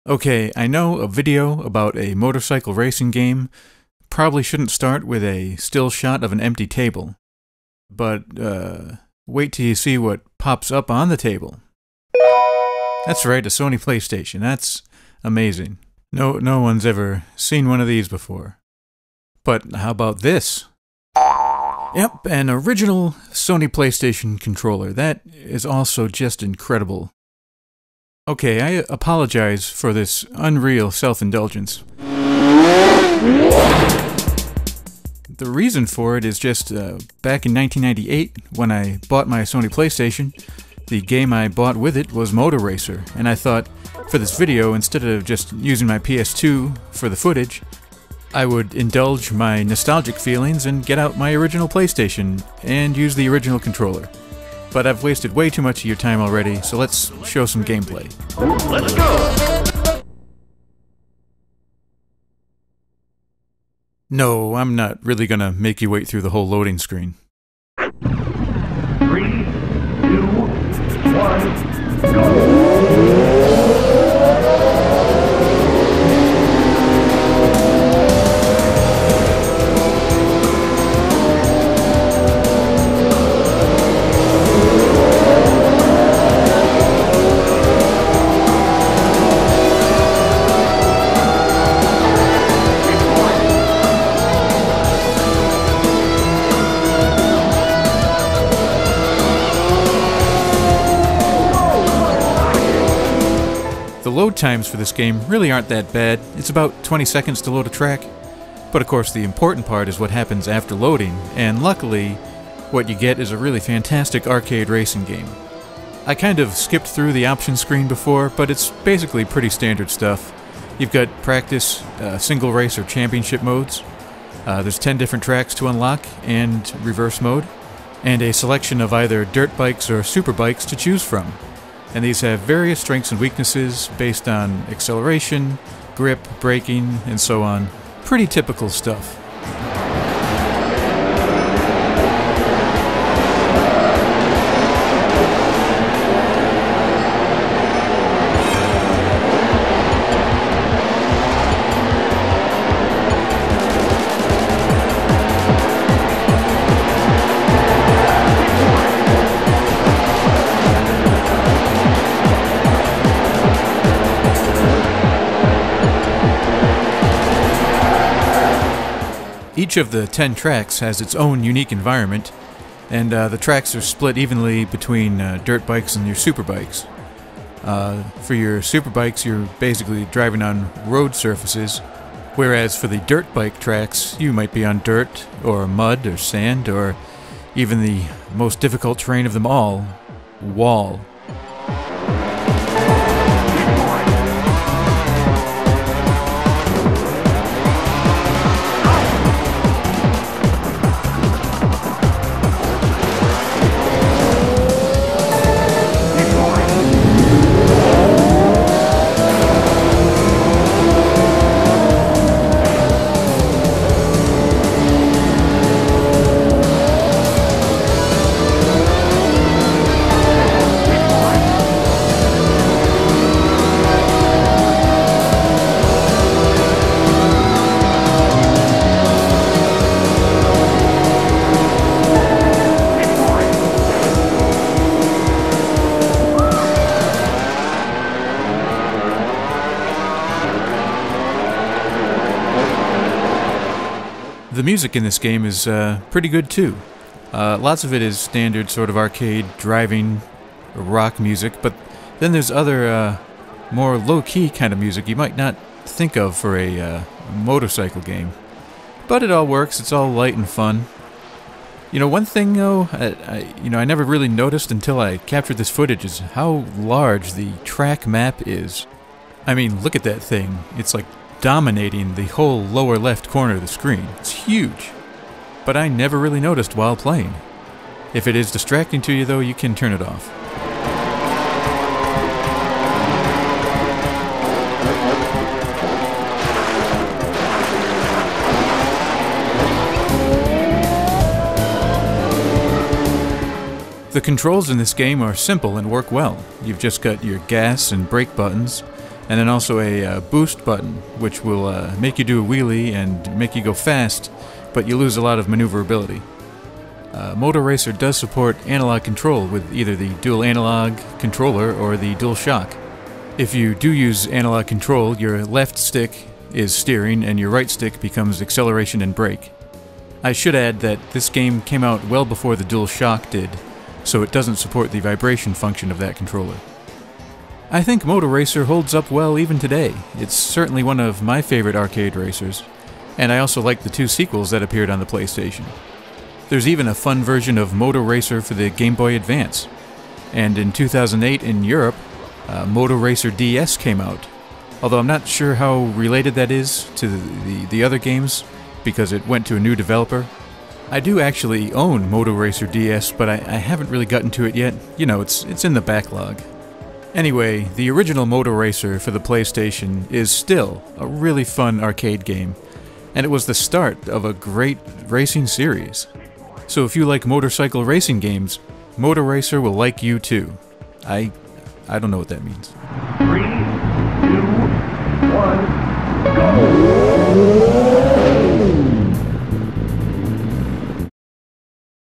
Okay, I know a video about a motorcycle racing game probably shouldn't start with a still shot of an empty table. But, wait till you see what pops up on the table. That's right, a Sony PlayStation. That's amazing. No one's ever seen one of these before. But how about this? Yep, an original Sony PlayStation controller. That is also just incredible. Okay, I apologize for this unreal self-indulgence. The reason for it is just back in 1998, when I bought my Sony PlayStation, the game I bought with it was Moto Racer, and I thought, for this video, instead of just using my PS2 for the footage, I would indulge my nostalgic feelings and get out my original PlayStation and use the original controller. But I've wasted way too much of your time already, so let's show some gameplay. Let's go! No, I'm not really gonna make you wait through the whole loading screen. 3, 2, 1, go! The load times for this game really aren't that bad. It's about 20 seconds to load a track. But of course the important part is what happens after loading, and luckily what you get is a really fantastic arcade racing game. I kind of skipped through the options screen before, but it's basically pretty standard stuff. You've got practice, single race or championship modes. There's 10 different tracks to unlock, and reverse mode, and a selection of either dirt bikes or super bikes to choose from. And these have various strengths and weaknesses based on acceleration, grip, braking, and so on. Pretty typical stuff. Each of the 10 tracks has its own unique environment, and the tracks are split evenly between dirt bikes and your super bikes. For your super bikes, you're basically driving on road surfaces, whereas for the dirt bike tracks, you might be on dirt, or mud, or sand, or even the most difficult terrain of them all, wall. The music in this game is pretty good too. Lots of it is standard sort of arcade driving rock music, but then there's other more low-key kind of music you might not think of for a motorcycle game. But it all works, it's all light and fun. You know, one thing though, I never really noticed until I captured this footage is how large the track map is. I mean, look at that thing. It's like dominating the whole lower left corner of the screen. It's huge. But I never really noticed while playing. If it is distracting to you though, you can turn it off. The controls in this game are simple and work well. You've just got your gas and brake buttons, and then also a boost button, which will make you do a wheelie and make you go fast, but you lose a lot of maneuverability. Moto Racer does support analog control with either the dual analog controller or the dual shock. If you do use analog control, your left stick is steering and your right stick becomes acceleration and brake. I should add that this game came out well before the dual shock did, so it doesn't support the vibration function of that controller. I think Moto Racer holds up well even today. It's certainly one of my favorite arcade racers, and I also like the 2 sequels that appeared on the PlayStation. There's even a fun version of Moto Racer for the Game Boy Advance. And in 2008 in Europe, Moto Racer DS came out. Although I'm not sure how related that is to the other games, because it went to a new developer. I do actually own Moto Racer DS, but I haven't really gotten to it yet. You know, it's in the backlog. Anyway, the original Moto Racer for the PlayStation is still a really fun arcade game, and it was the start of a great racing series. So if you like motorcycle racing games, Moto Racer will like you too. I don't know what that means. 3, 2, 1, go!